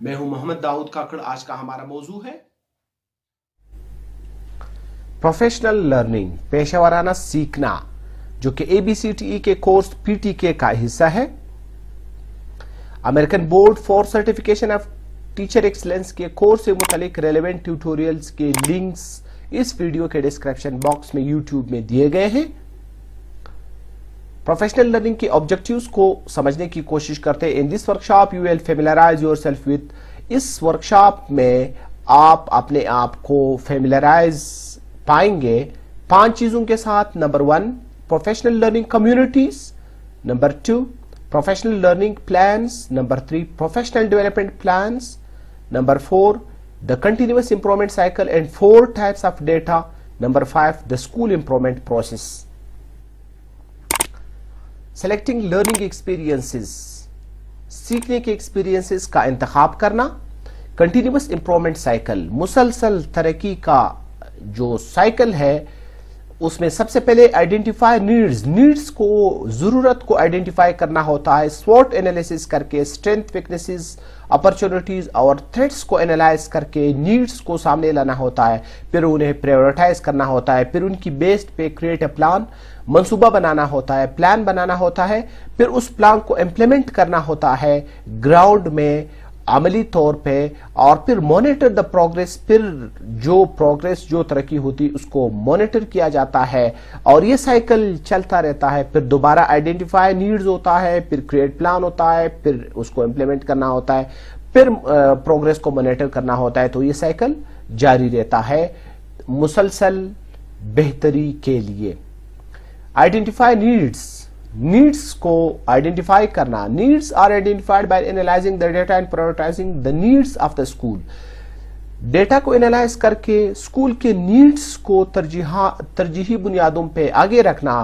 मैं हूं मोहम्मद दाऊद काकड़। आज का हमारा मौजू है प्रोफेशनल लर्निंग, पेशेवराना सीखना, जो कि ABCTE के कोर्स PTK का हिस्सा है। American board for certification of teacher excellence के कोर्स से मुतालिक रेलेवेंट ट्यूटोरियल्स के लिंक्स इस वीडियो के डिस्क्रिप्शन बॉक्स में YouTube में दिए गए हैं। प्रोफेशनल लर्निंग के ऑब्जेक्टिव्स को समझने की कोशिश करते हैं। In this workshop you will familiarise yourself with, इस वर्कशॉप में आप अपने आप को फेमिलराइज पाएंगे 5 चीजों के साथ। Number 1, professional learning communities. Number 2, professional learning plans. Number 3, professional development plans. Number 4, the continuous improvement cycle and 4 types of data. Number 5, the school improvement process. Selecting learning experiences, सीखने के एक्सपीरियंसेस का इंतखाब करना। Continuous improvement cycle, मुसलसल तरक्की का जो cycle है, उसमें सबसे पहले आइडेंटिफाई नीड्स को, जरूरत को आइडेंटिफाई करना होता है। स्वॉट एनालिसिस करके स्ट्रेंथ, वीकनेसेस, अपॉर्चुनिटीज और थ्रेट्स को एनालाइज करके नीड्स को सामने लाना होता है। फिर उन्हें प्रायोरिटाइज करना होता है। फिर उनकी बेस्ड पे क्रिएट अ प्लान, मंसूबा बनाना होता है, प्लान बनाना होता है। फिर उस प्लान को इम्प्लीमेंट करना होता है ग्राउंड में, अमली तौर पे। और फिर मॉनिटर द प्रोग्रेस, फिर जो प्रोग्रेस, जो तरक्की होती उसको मॉनिटर किया जाता है और ये साइकिल चलता रहता है। फिर दोबारा आइडेंटिफाई नीड्स होता है, फिर क्रिएट प्लान होता है, फिर उसको इम्प्लीमेंट करना होता है, फिर प्रोग्रेस को मॉनिटर करना होता है। तो ये साइकिल जारी रहता है मुसलसल बेहतरी के लिए। आइडेंटिफाई नीड्स को आइडेंटिफाई करना। Needs are identified by analysing the data and prioritising the needs of the school. Data को एनालाइज करके स्कूल के नीड्स को तरजीही बुनियादों पे आगे रखना।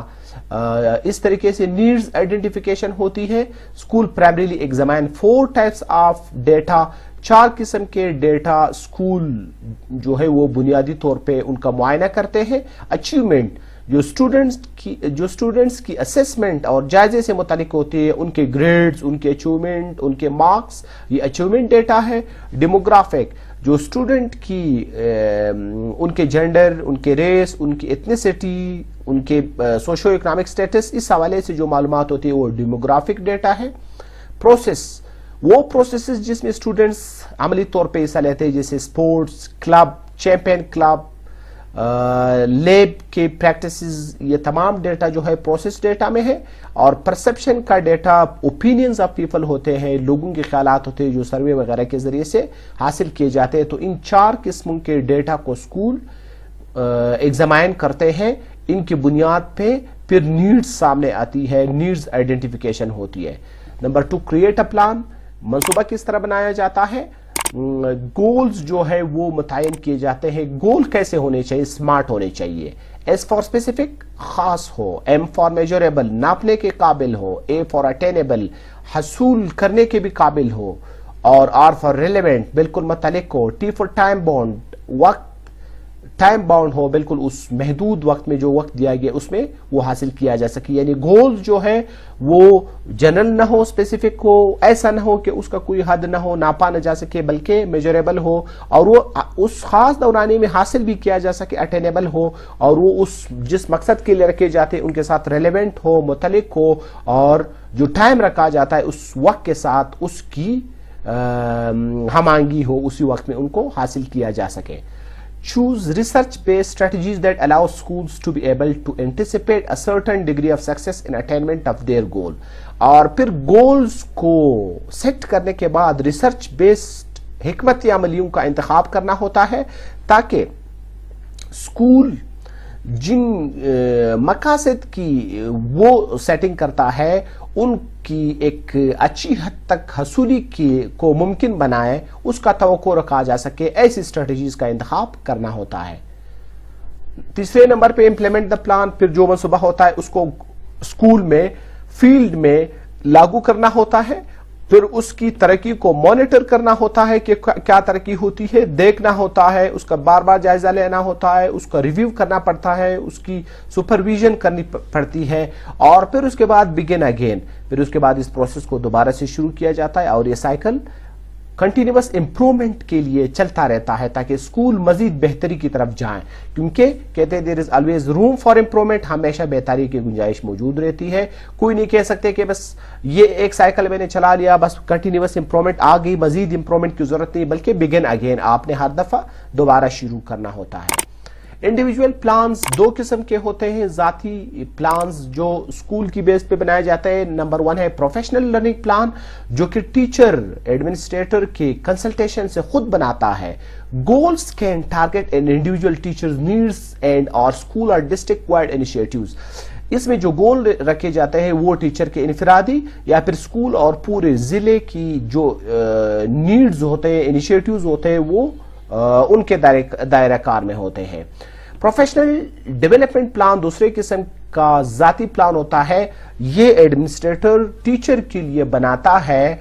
इस तरीके से नीड्स आइडेंटिफिकेशन होती है। School primarily examine 4 types of data, 4 किस्म के डेटा स्कूल जो है वो बुनियादी तौर पे उनका मुआयना करते हैं। अचीवमेंट, जो स्टूडेंट्स की असेसमेंट और जायजे से मुतालिक होती है, उनके ग्रेड्स, उनके अचीवमेंट, उनके मार्क्स, ये अचीवमेंट डेटा है। डेमोग्राफिक, जो स्टूडेंट की उनके जेंडर, उनके रेस, उनकी एथनिसिटी, उनके सोशो इकोनॉमिक स्टेटस, इस हवाले से जो मालूमात होती है वो डेमोग्राफिक डेटा है। प्रोसेस, वो प्रोसेसेस जिसमें स्टूडेंट्स अमली तौर पे हिस्सा लेते हैं, जैसे sports club, champion club, lab के प्रैक्टिसेस, ये तमाम डेटा जो है प्रोसेस डेटा में है। और परसेप्शन का डेटा ओपिनियंस ऑफ पीपल होते हैं, लोगों के ख्यालात होते हैं जो सर्वे वगैरह के जरिए से हासिल किए जाते हैं। तो इन 4 किस्मों के डेटा को स्कूल एग्जामाइन करते हैं। इनकी बुनियाद पे फिर नीड्स सामने आती है, नीड्स आइडेंटिफिकेशन होती है। नंबर 2, क्रिएट अ प्लान, मंसूबा किस तरह बनाया जाता है। गोल्स जो है वो मुतय्यन किए जाते हैं। गोल कैसे होने चाहिए, स्मार्ट होने चाहिए। एस फॉर स्पेसिफिक, खास हो। एम फॉर मेजरेबल, नापने के काबिल हो। ए फॉर अटेनेबल, हसूल करने के भी काबिल हो। और आर फॉर रिलेवेंट, बिल्कुल मुतल्लिक हो। टी फॉर टाइम बाउंड, वक्त टाइम बाउंड हो, बिल्कुल उस महदूद वक्त में जो वक्त दिया गया उसमें वो हासिल किया जा सके। यानी गोल्स जो है वो जनरल ना हो, स्पेसिफिक हो, ऐसा ना हो कि उसका कोई हद ना हो, नापा ना जा सके, बल्कि मेजरेबल हो और वो उस खास दौरानी में हासिल भी किया जा सके, अटेनेबल हो, और वो उस जिस मकसद के लिए रखे जाते हैं उनके साथ रेलेवेंट हो, मुतल्लिक हो, और जो टाइम रखा जाता है उस वक्त के साथ उसकी हमांगी हो, उसी वक्त में उनको हासिल किया जा सके। Choose research-based strategies that allow schools to be able to anticipate a certain degree of success in attainment of their goal. और फिर गोल्स को सेट करने के बाद रिसर्च बेस्ड हिकमत अमलियों का इंतखाब करना होता है, ताकि स्कूल जिन मकासद की वो सेटिंग करता है उनकी एक अच्छी हद तक हसूली को मुमकिन बनाए, उसका तवक्को रखा जा सके, ऐसी स्ट्रेटजीज का इंतखाब करना होता है। तीसरे नंबर पे इम्प्लीमेंट द प्लान, फिर जो मंसूबा होता है उसको स्कूल में, फील्ड में लागू करना होता है। फिर उसकी तरक्की को मॉनिटर करना होता है कि क्या तरक्की होती है, देखना होता है, उसका बार बार जायजा लेना होता है, उसका रिव्यू करना पड़ता है, उसकी सुपरविजन करनी पड़ती है, और फिर उसके बाद बिगिन अगेन, फिर उसके बाद इस प्रोसेस को दोबारा से शुरू किया जाता है और ये साइकिल कंटिन्यूअस इंप्रूवमेंट के लिए चलता रहता है ताकि स्कूल मजीद बेहतरी की तरफ जाएं, क्योंकि कहते हैं there is always room for improvement, हमेशा बेहतरी की गुंजाइश मौजूद रहती है। कोई नहीं कह सकते कि बस ये एक साइकिल मैंने चला लिया, बस कंटिन्यूअस इंप्रूवमेंट आ गई, मजीद इंप्रूवमेंट की जरूरत नहीं, बल्कि बिगिन अगेन, आपने हर दफा दोबारा शुरू करना होता है। इंडिविजुअल प्लान्स दो किस्म के होते हैं, जाती प्लान्स जो स्कूल की बेस पे बनाए जाते हैं। नंबर 1 है प्रोफेशनल लर्निंग प्लान, जो कि टीचर एडमिनिस्ट्रेटर के कंसल्टेशन से खुद बनाता है। Goals can target an individual teachers needs and और स्कूल और डिस्ट्रिक्ट वाइड इनिशिएटिव्स। इसमें जो गोल रखे जाते हैं वो टीचर के इनफरादी या फिर स्कूल और पूरे जिले की जो नीड्स होते हैं, इनिशिएटिव्स होते हैं, वो उनके दायरा कार में होते हैं। प्रोफेशनल डेवलपमेंट प्लान दूसरे किस्म का जाती प्लान होता है। ये एडमिनिस्ट्रेटर टीचर के लिए बनाता है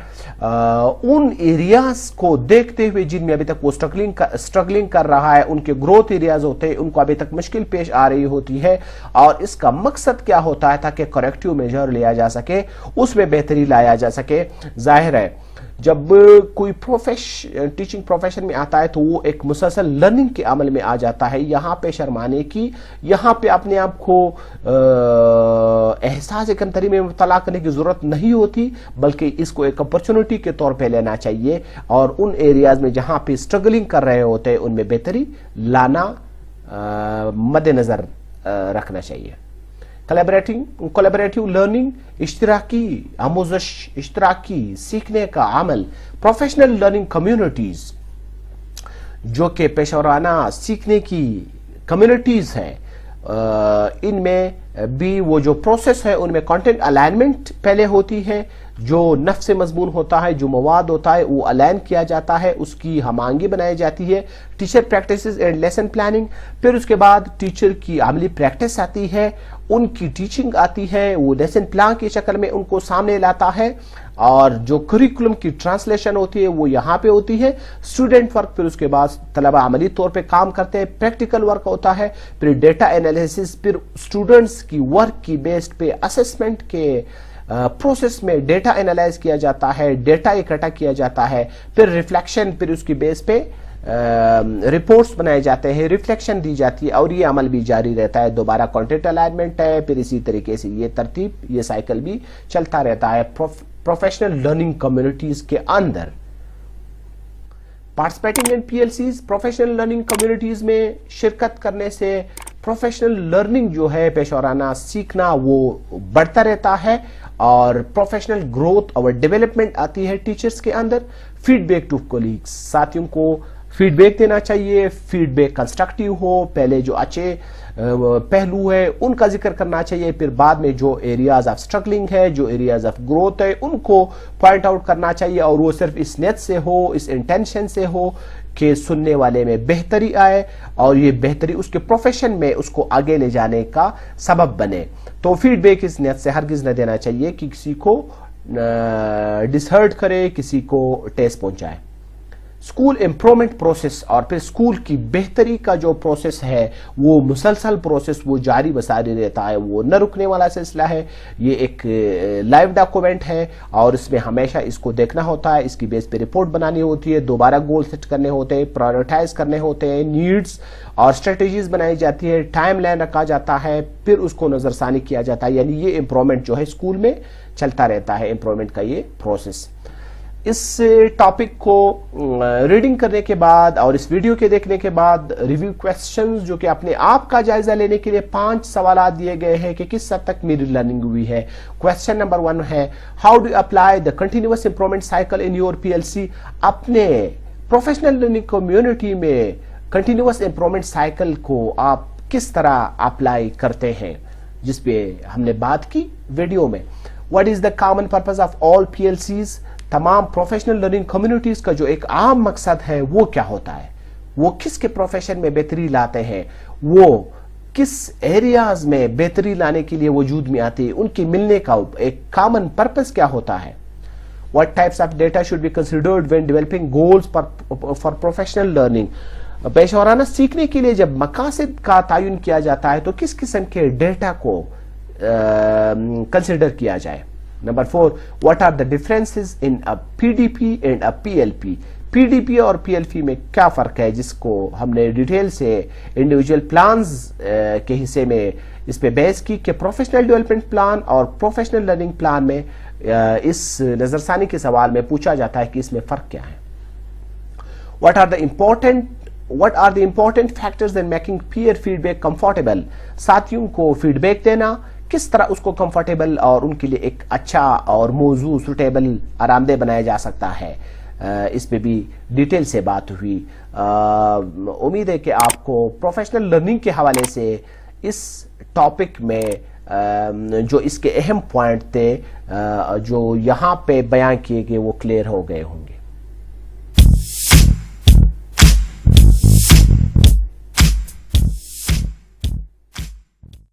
उन एरियाज को देखते हुए जिनमें अभी तक वो स्ट्रगलिंग कर रहा है, उनके ग्रोथ एरियाज होते हैं, उनको अभी तक मुश्किल पेश आ रही होती है, और इसका मकसद क्या होता है ताकि करेक्टिव मेजर लिया जा सके, उसमें बेहतरी लाया जा सके। जाहिर है जब कोई टीचिंग प्रोफेशन में आता है तो वो एक मुसलसल लर्निंग के अमल में आ जाता है। यहां पे शर्माने की, यहां पे अपने आप को एहसास कमतरी में मुब्तला करने की जरूरत नहीं होती, बल्कि इसको एक अपॉर्चुनिटी के तौर पे लेना चाहिए और उन एरियाज में जहां पे स्ट्रगलिंग कर रहे होते हैं उनमें बेहतरी लाना मद्देनजर रखना चाहिए। कोलैबोरेटिव लर्निंग, इश्तिराकी आमोजश, इश्तिराकी सीखने का अमल। प्रोफेशनल लर्निंग कम्युनिटीज, जो कि पेशेवराना सीखने की कम्युनिटीज हैं, इनमें भी वो जो प्रोसेस है उनमें कंटेंट अलाइनमेंट पहले होती है। जो नफ्स मजमून होता है, जो मवाद होता है, वो अलाइन किया जाता है, उसकी हमांगी बनाई जाती है। Teacher practices and lesson planning, फिर उसके बाद टीचर की अमली प्रैक्टिस आती है, उनकी टीचिंग आती है, वो लेसन प्लान की शक्ल में उनको सामने लाता है, और जो करिकुलम की ट्रांसलेशन होती है वो यहाँ पे होती है। स्टूडेंट वर्क, फिर उसके बाद तलबा अमली तौर पे काम करते हैं, प्रैक्टिकल वर्क होता है, फिर डेटा एनालिसिस, फिर स्टूडेंट्स की वर्क की बेस्ड पे असेसमेंट के प्रोसेस में डेटा एनालाइज किया जाता है, डेटा इकट्ठा किया जाता है, फिर रिफ्लेक्शन, फिर उसकी बेस पे रिपोर्ट्स बनाए जाते हैं, रिफ्लेक्शन दी जाती है, और ये अमल भी जारी रहता है। दोबारा कंटेंट अलाइनमेंट है, फिर इसी तरीके से ये तरतीब, ये साइकिल भी चलता रहता है प्रोफेशनल लर्निंग कम्युनिटीज के अंदर। Participating in पीएलसीज, professional learning communities में शिरकत करने से प्रोफेशनल लर्निंग जो है, पेशेवराना सीखना, वो बढ़ता रहता है और प्रोफेशनल ग्रोथ और डेवलपमेंट आती है टीचर्स के अंदर। फीडबैक टू कोलीग्स, साथियों को फीडबैक देना चाहिए, फीडबैक कंस्ट्रक्टिव हो, पहले जो अच्छे पहलू है उनका जिक्र करना चाहिए, फिर बाद में जो एरियाज ऑफ स्ट्रगलिंग है, जो एरियाज ऑफ ग्रोथ है, उनको पॉइंट आउट करना चाहिए, और वो सिर्फ इस नियत से हो, इस इंटेंशन से हो कि सुनने वाले में बेहतरी आए और ये बेहतरी उसके प्रोफेशन में उसको आगे ले जाने का सबब बने। तो फीडबैक इस नियत से हरगिज न देना चाहिए कि किसी को डिसहर्ट करे, किसी को ठेस पहुंचाए। स्कूल इंप्रूवमेंट प्रोसेस, और फिर स्कूल की बेहतरी का जो प्रोसेस है वो मुसलसल प्रोसेस, वो जारी बसारी रहता है, वो न रुकने वाला सिलसिला है। ये एक लाइव डॉक्यूमेंट है और इसमें हमेशा इसको देखना होता है, इसकी बेस पे रिपोर्ट बनानी होती है, दोबारा गोल सेट करने होते हैं, प्रायोरिटाइज करने होते हैं, नीड्स और स्ट्रेटेजीज बनाई जाती है, टाइम लाइन रखा जाता है, फिर उसको नजरसानी किया जाता है। यानी ये इंप्रूवमेंट जो है स्कूल में चलता रहता है, इंप्रूवमेंट का ये प्रोसेस। इस टॉपिक को रीडिंग करने के बाद और इस वीडियो के देखने के बाद रिव्यू क्वेश्चंस, जो कि अपने आप का जायजा लेने के लिए 5 सवाल दिए गए हैं कि किस हद तक मेरी लर्निंग हुई है। क्वेश्चन नंबर 1 है, how do apply the continuous improvement cycle in your PLC. अपने प्रोफेशनल लर्निंग कम्युनिटी में कंटिन्यूअस इंप्रूवमेंट साइकिल को आप किस तरह अप्लाई करते हैं, जिसपे हमने बात की वीडियो में। What is the common purpose of all पीएलसीज, तमाम प्रोफेशनल लर्निंग कम्युनिटीज का जो एक आम मकसद है वो क्या होता है, वो किसके प्रोफेशन में बेहतरी लाते हैं, वो किस एरियाज में बेहतरी लाने के लिए वजूद में आती है, उनकी मिलने का एक कॉमन पर्पस क्या होता है। What types of data should be considered when developing goals for professional learning. पेशेवराना सीखने के लिए जब मकासद का तयन किया जाता है तो किस किस्म के डेटा को कंसिडर किया जाए। Number 4, what are the differences in a PDP and a PLP? PDP اور PLP میں کیا فرق ہے جس کو ہم نے ڈیٹیل سے انڈیویجول پلانز کے حصے میں اس پہ بیس کی کہ پروفیشنل ڈیولپمنٹ پلان اور پروفیشنل لرننگ پلان میں اس نظرثانی کے سوال میں پوچھا جاتا ہے کہ اس میں فرق کیا ہے. What are the important factors in making peer feedback comfortable? ساتھیوں کو فیڈ بیک دینا کس طرح اس کو کمفرٹیبل اور ان کے لیے ایک اچھا اور موضوع سوٹیبل آرام دہ بنایا جا سکتا ہے, اس پہ بھی ڈیٹیل سے بات ہوئی. امید ہے کہ آپ کو پروفیشنل لرننگ کے حوالے سے اس ٹاپک میں جو اس کے اہم پوائنٹ تھے جو یہاں پہ بیان کیے گئے وہ کلیئر ہو گئے ہوں گے.